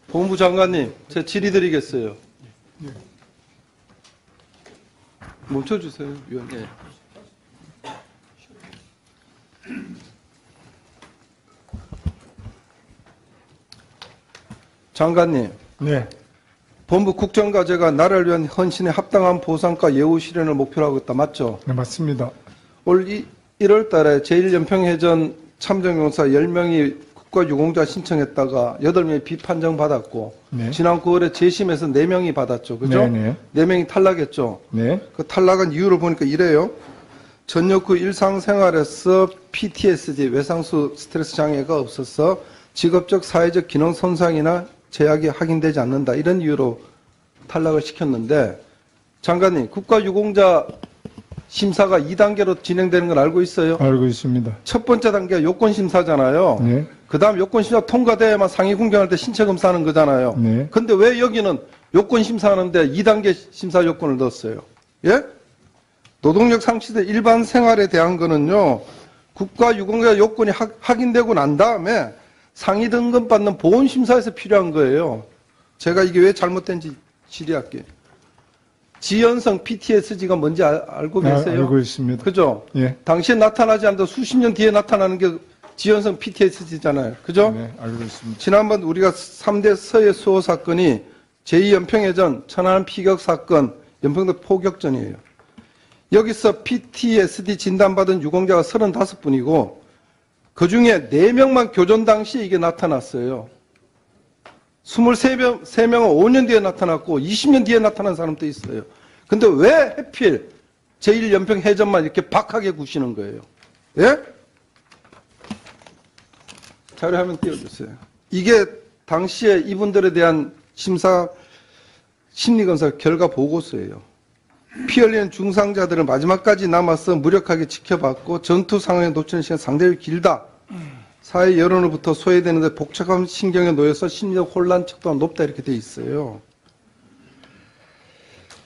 법무부 장관님, 제가 질의드리겠어요. 멈춰주세요, 위원님. 장관님. 네. 본부 국정과제가 나라를 위한 헌신에 합당한 보상과 예우 실현을 목표로 하고 있다. 맞죠? 네, 맞습니다. 올 1월 달에 제1연평해전 참전용사 10명이 국가유공자 신청했다가 8명이 비판정 받았고, 네. 지난 9월에 재심에서 4명이 받았죠. 그죠? 네네. 4명이 탈락했죠. 네. 그 탈락한 이유를 보니까 이래요. 전역 후 일상생활에서 PTSD, 외상수 스트레스 장애가 없어서 직업적, 사회적 기능 손상이나 제약이 확인되지 않는다. 이런 이유로 탈락을 시켰는데, 장관님, 국가유공자 심사가 2단계로 진행되는 걸 알고 있어요? 알고 있습니다. 첫 번째 단계가 요건심사잖아요. 네. 그 다음 요건심사 통과돼야만 상위 공경할 때 신체 검사하는 거잖아요. 네. 근데 왜 여기는 요건심사하는데 2단계 심사 요건을 넣었어요? 예? 노동력 상실의 일반 생활에 대한 거는요, 국가유공자 요건이 확인되고 난 다음에 상위 등급 받는 보훈심사에서 필요한 거예요. 제가 이게 왜 잘못된지 질의할게요. 지연성 PTSD가 뭔지 알고 계세요? 알고 있습니다. 그죠? 예. 당시에 나타나지 않는데 수십 년 뒤에 나타나는 게 지연성 PTSD잖아요. 그죠? 네, 알고 있습니다. 지난번 우리가 3대 서해 수호 사건이 제2연평해전, 천안 피격 사건, 연평도 포격전이에요. 여기서 PTSD 진단받은 유공자가 35분이고 그 중에 4명만 교전 당시에 이게 나타났어요. 23명은 5년 뒤에 나타났고 20년 뒤에 나타난 사람도 있어요. 근데 왜 하필 제1연평해전만 이렇게 박하게 구시는 거예요? 예? 자료 화면 띄워주세요. 이게 당시에 이분들에 대한 심리검사 결과 보고서예요. 피 흘리는 중상자들은 마지막까지 남아서 무력하게 지켜봤고 전투 상황에 놓치는 시간이 상당히 길다. 사회 여론으로부터 소외되는데 복잡한 신경에 놓여서 심리적 혼란척도가 높다 이렇게 돼 있어요.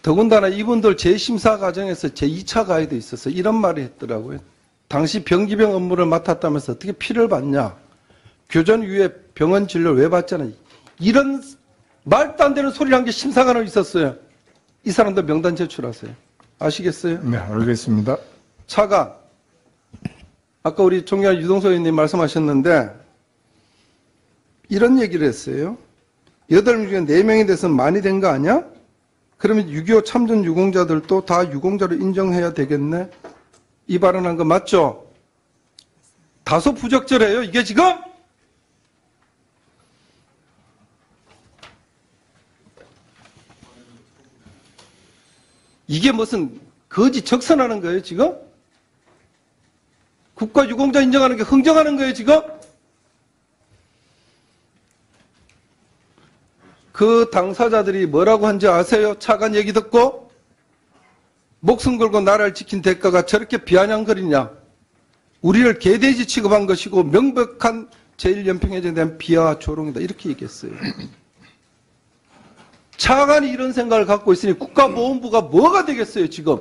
더군다나 이분들 재심사 과정에서 제2차 가해도 있어서 이런 말을 했더라고요. 당시 병기병 업무를 맡았다면서 어떻게 피를 받냐. 교전 이후에 병원 진료를 왜 받잖아. 이런 말도 안 되는 소리를 한 게 심사관으로 있었어요. 이 사람들 명단 제출하세요. 아시겠어요? 네, 알겠습니다. 차관. 아까 우리 존경하는 유동서 의원님 말씀하셨는데 이런 얘기를 했어요. 8명 중에 4명이 돼서 많이 된 거 아니야? 그러면 6.25 참전 유공자들도 다 유공자로 인정해야 되겠네? 이 발언한 거 맞죠? 다소 부적절해요, 이게 지금? 이게 무슨 거짓 적선하는 거예요, 지금? 국가유공자 인정하는 게 흥정하는 거예요, 지금? 그 당사자들이 뭐라고 한지 아세요? 차관 얘기 듣고? 목숨 걸고 나라를 지킨 대가가 저렇게 비아냥거리냐? 우리를 개돼지 취급한 것이고 명백한 제1연평해전에 대한 비하와 조롱이다. 이렇게 얘기했어요. 차관이 이런 생각을 갖고 있으니 국가보훈부가 뭐가 되겠어요, 지금?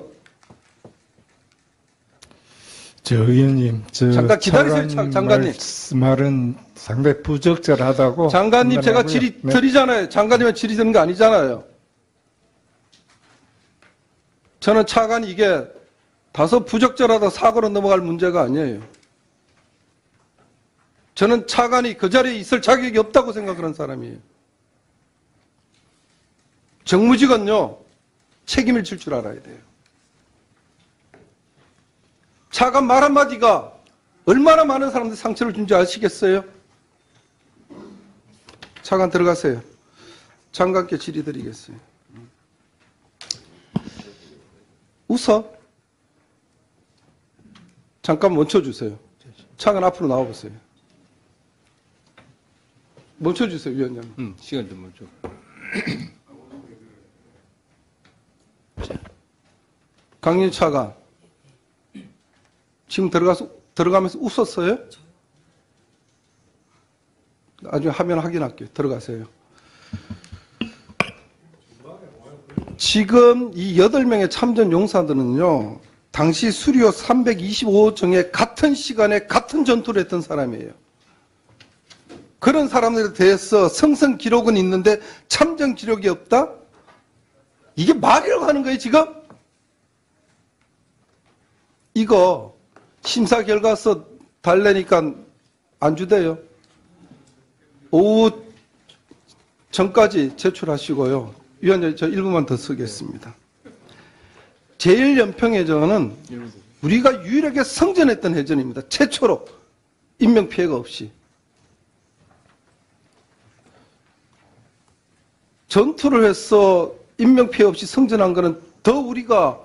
저 의원님, 잠깐 기다리세요, 장관님. 말은 상당히 부적절하다고. 장관님, 제가 질의 네. 드리잖아요. 장관님은 질의 드는 거 아니잖아요. 저는 차관이 이게 다소 부적절하다 사고로 넘어갈 문제가 아니에요. 저는 차관이 그 자리에 있을 자격이 없다고 생각하는 사람이에요. 정무직은요, 책임을 질 줄 알아야 돼요. 차관 말 한마디가 얼마나 많은 사람들 상처를 준지 아시겠어요? 차관 들어가세요. 장관께 질의 드리겠어요. 웃어. 잠깐 멈춰주세요. 차관 앞으로 나와보세요. 멈춰주세요, 위원장님. 시간 좀 멈춰. 강윤 차관. 지금 들어가면서 웃었어요? 나중에 화면 확인할게요. 들어가세요. 지금 이 8명의 참전 용사들은요, 당시 수리호 325정에 같은 시간에 같은 전투를 했던 사람이에요. 그런 사람들에 대해서 성선 기록은 있는데 참전 기록이 없다? 이게 말이라고 하는 거예요, 지금? 이거 심사 결과서 달래니까 안 주대요. 오후 전까지 제출하시고요. 위원님, 저 1분만 더 쓰겠습니다. 제1연평해전은 우리가 유일하게 성전했던 해전입니다. 최초로 인명피해가 없이. 전투를 해서 인명피해 없이 성전한 거는 더 우리가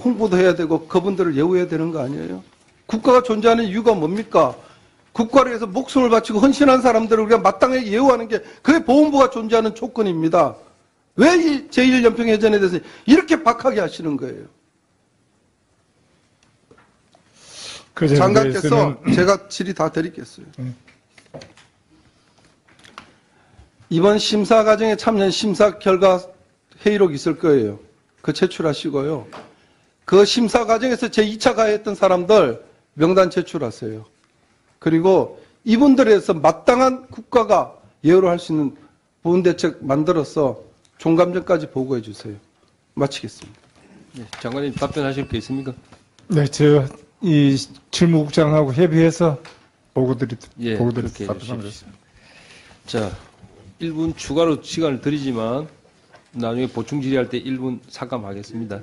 홍보도 해야 되고 그분들을 예우해야 되는 거 아니에요? 국가가 존재하는 이유가 뭡니까? 국가를 위해서 목숨을 바치고 헌신한 사람들을 우리가 마땅하게 예우하는 게 그게 보훈부가 존재하는 조건입니다. 왜 이 제1연평해전에 대해서 이렇게 박하게 하시는 거예요? 그 점에 장관께서 대해서는 제가 질의 다 드리겠어요. 이번 심사 과정에 참여한 심사 결과 회의록 있을 거예요. 그 제출하시고요. 그 심사 과정에서 제2차 가해했던 사람들 명단 제출하세요. 그리고 이분들에 대해서 마땅한 국가가 예우를 할 수 있는 보훈대책 만들어서 종감전까지 보고해 주세요. 마치겠습니다. 네, 장관님 답변하실 게 있습니까? 네, 저 이 실무국장하고 협의해서 보고 그렇게 드리도록 해주십시오. 자, 1분 추가로 시간을 드리지만 나중에 보충 질의할 때 1분 삭감하겠습니다.